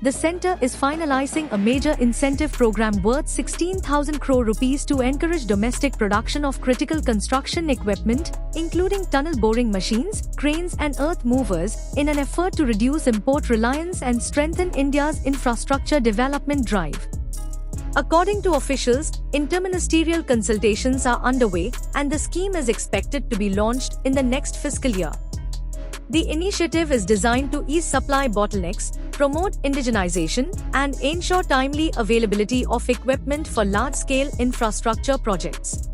the centre is finalising a major incentive programme worth 16,000 crore rupees to encourage domestic production of critical construction equipment, including tunnel boring machines, cranes and earth movers, in an effort to reduce import reliance and strengthen India's infrastructure development drive. According to officials, interministerial consultations are underway and the scheme is expected to be launched in the next fiscal year. The initiative is designed to ease supply bottlenecks, promote indigenization, and ensure timely availability of equipment for large-scale infrastructure projects.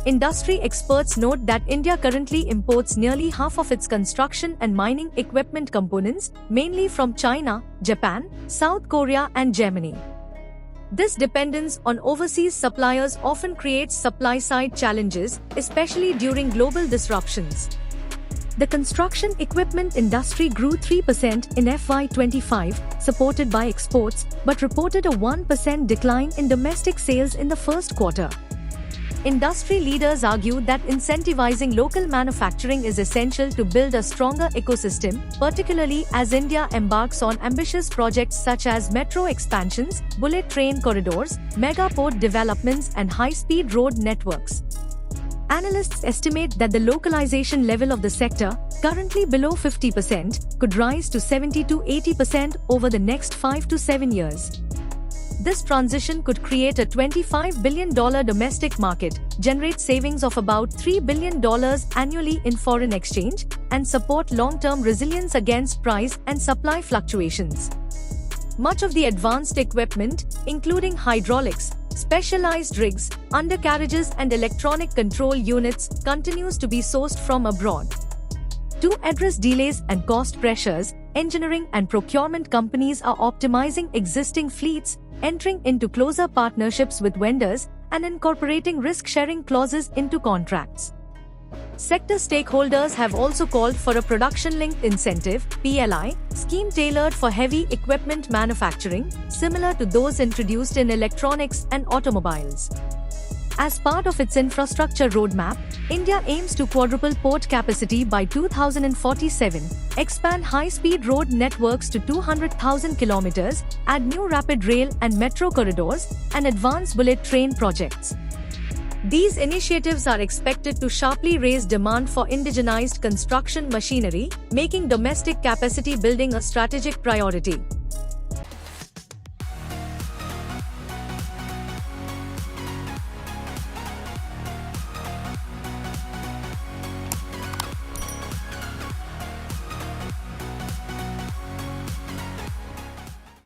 Industry experts note that India currently imports nearly half of its construction and mining equipment components, mainly from China, Japan, South Korea and Germany. This dependence on overseas suppliers often creates supply-side challenges, especially during global disruptions. The construction equipment industry grew 3% in FY25, supported by exports, but reported a 1% decline in domestic sales in the first quarter. Industry leaders argue that incentivizing local manufacturing is essential to build a stronger ecosystem, particularly as India embarks on ambitious projects such as metro expansions, bullet train corridors, mega port developments and high-speed road networks. Analysts estimate that the localization level of the sector, currently below 50%, could rise to 70 to 80% over the next 5 to 7 years. This transition could create a $25 billion domestic market, generate savings of about $3 billion annually in foreign exchange, and support long-term resilience against price and supply fluctuations. Much of the advanced equipment, including hydraulics, specialized rigs, undercarriages and electronic control units, continues to be sourced from abroad. To address delays and cost pressures, engineering and procurement companies are optimizing existing fleets, entering into closer partnerships with vendors, and incorporating risk-sharing clauses into contracts. Sector stakeholders have also called for a production-linked incentive (PLI) scheme tailored for heavy equipment manufacturing, similar to those introduced in electronics and automobiles. As part of its infrastructure roadmap, India aims to quadruple port capacity by 2047, expand high-speed road networks to 200,000 kilometers, add new rapid rail and metro corridors, and advance bullet train projects. These initiatives are expected to sharply raise demand for indigenized construction machinery, making domestic capacity building a strategic priority.